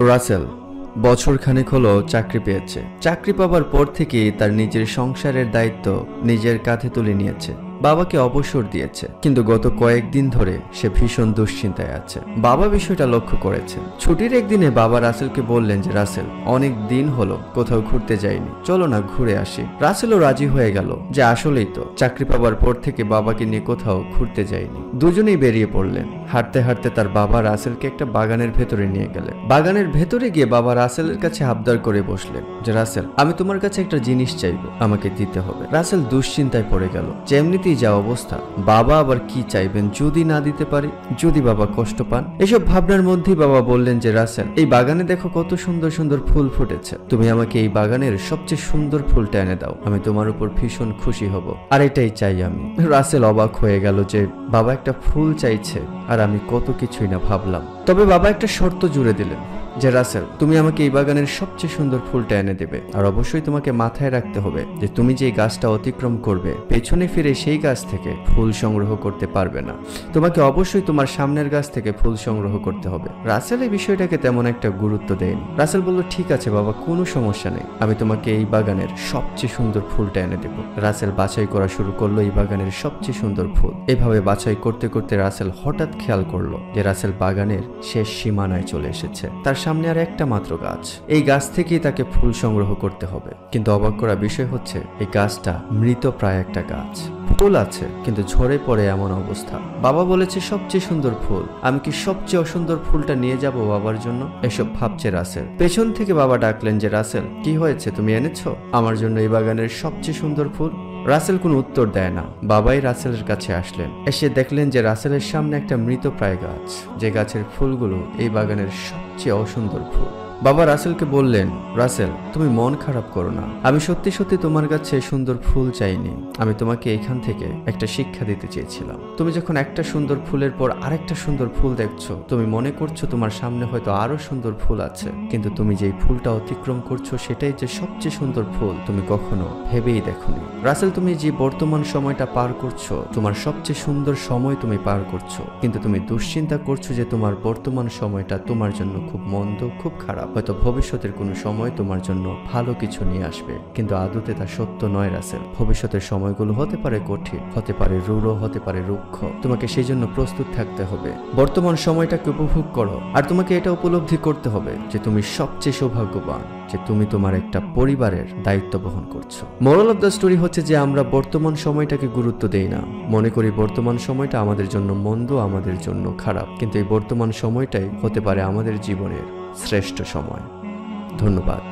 রাসেল বছর খানেক হলো চাকরি পেয়েছে। চাকরি পাবার পর থেকেই তার নিজের সংসারের দায়িত্ব নিজের কাঁধে তুলে নিয়েছে। বাবাকে অবসর দিয়েছে, কিন্তু গত কয়েকদিন ধরে সে ভীষণ দুশ্চিন্তায় আছে। বাবা বিষয়টা লক্ষ্য করেছে। ছুটির একদিনে বাবা রাসেলকে বললেন যে রাসেল, অনেক দিন হলো কোথাও ঘুরতে যাইনি, চলো না ঘুরে আসি। রাসেলও রাজি হয়ে গেল যে আসলেই তো চাকরি পাবার পর থেকে বাবাকে নিয়ে কোথাও ঘুরতে যায়নি। দুজনেই বেরিয়ে পড়লেন। হাঁটতে হাঁটতে তার বাবা রাসেলকে একটা বাগানের ভেতরে নিয়ে গেলেন। বাগানের ভেতরে গিয়ে বাবা রাসেলের কাছে আবদার করে বসলেন যে রাসেল, আমি তোমার কাছে একটা জিনিস চাইবো, আমাকে দিতে হবে। রাসেল দুশ্চিন্তায় পড়ে গেল যে এমনিতেই যা অবস্থা, বাবা আবার কি চাইবেন যদি না দিতে পারি, যদি বাবা কষ্ট পান। এসব ভাবনার মধ্যেই বাবা বললেন যে রাসেল, এই বাগানে দেখো কত সুন্দর সুন্দর ফুল ফুটেছে, তুমি আমাকে এই বাগানের সবচেয়ে সুন্দর ফুলটা এনে দাও, আমি তোমার উপর ভীষণ খুশি হব, আর এটাই চাই আমি। রাসেল অবাক হয়ে গেল যে বাবা একটা ফুল চাইছে আর আমি কত কিছুই না ভাবলাম। তবে বাবা একটা শর্ত জুড়ে দিলেন যে রাসেল, তুমি আমাকে এই বাগানের সবচেয়ে সুন্দর ফুলটা এনে দেবে, আর অবশ্যই তোমাকে মাথায় রাখতে হবে যে তুমি যে গাছটা অতিক্রম করবে পেছনে ফিরে সেই গাছ থেকে ফুল সংগ্রহ করতে পারবে না, তোমাকে অবশ্যই তোমার সামনের গাছ থেকে ফুল সংগ্রহ করতে হবে। রাসেল এই বিষয়টাকে তেমন একটা গুরুত্ব দেয়নি। রাসেল বলল, ঠিক আছে বাবা, কোনো সমস্যা নেই, আমি তোমাকে এই বাগানের সবচেয়ে সুন্দর ফুলটা এনে দেব। রাসেল বাছাই করা শুরু করলো এই বাগানের সবচেয়ে সুন্দর ফুল। এভাবে বাছাই করতে করতে রাসেল হঠাৎ খেয়াল করলো যে রাসেল বাগানের শেষ সীমানায় চলে এসেছে। তার সামনে আর একটা মাত্র গাছ, এই গাছ থেকেই তাকে ফুল সংগ্রহ করতে হবে। কিন্তু অবাক করা বিষয় হচ্ছে এই গাছটা মৃত প্রায় একটা গাছ। ফুল আছে কিন্তু ঝরে পড়ে এমন অবস্থা। বাবা বলেছে সবচেয়ে সুন্দর ফুল, আমি কি সবচেয়ে অসুন্দর ফুলটা নিয়ে যাব বাবার জন্য? এসব ভাবছে রাসেল। পেছন থেকে বাবা ডাকলেন যে রাসেল, কি হয়েছে, তুমি এনেছো আমার জন্য এই বাগানের সবচেয়ে সুন্দর ফুল? রাসেল কোনো উত্তর দেয় না। বাবাই রাসেলের কাছে আসলেন। এসে দেখলেন যে রাসেলের সামনে একটা মৃত প্রায় গাছ, যে গাছের ফুলগুলো এই বাগানের সবচেয়ে অসুন্দর ফুল। বাবা রাসেলকে বললেন, রাসেল তুমি মন খারাপ করো না, আমি সত্যি সত্যি তোমার কাছে সুন্দর ফুল চাইনি, আমি তোমাকে এখান থেকে একটা শিক্ষা দিতে চেয়েছিলাম। তুমি যখন একটা সুন্দর ফুলের পর আরেকটা সুন্দর ফুল দেখছো, তুমি মনে করছো তোমার সামনে হয়তো আরো সুন্দর ফুল আছে, কিন্তু তুমি যেই ফুলটা অতিক্রম করছো সেটাই যে সবচেয়ে সুন্দর ফুল তুমি কখনো ভেবেই দেখোনি। রাসেল, তুমি যে বর্তমান সময়টা পার করছো তোমার সবচেয়ে সুন্দর সময় তুমি পার করছো, কিন্তু তুমি দুশ্চিন্তা করছো যে তোমার বর্তমান সময়টা তোমার জন্য খুব মন্দ, খুব খারাপ। হয়তো ভবিষ্যতের কোনো সময় তোমার জন্য ভালো কিছু নিয়ে আসবে, কিন্তু আদতে তা সত্য নয় রাসেল। ভবিষ্যতের সময়গুলো হতে পারে কঠিন, হতে পারে রূঢ়, হতে পারে রুক্ষ। তোমাকে সেই জন্য প্রস্তুত থাকতে হবে। বর্তমান সময়টাকে উপভোগ করো, আর তোমাকে এটা উপলব্ধি করতে হবে যে তুমি সবচেয়ে সৌভাগ্যবান যে তুমি তোমার একটা পরিবারের দায়িত্ব বহন করছো। মোরাল অফ দ্য স্টোরি হচ্ছে যে আমরা বর্তমান সময়টাকে গুরুত্ব দেই না, মনে করি বর্তমান সময়টা আমাদের জন্য মন্দ, আমাদের জন্য খারাপ, কিন্তু এই বর্তমান সময়টাই হতে পারে আমাদের জীবনের শ্রেষ্ঠ সময়। ধন্যবাদ।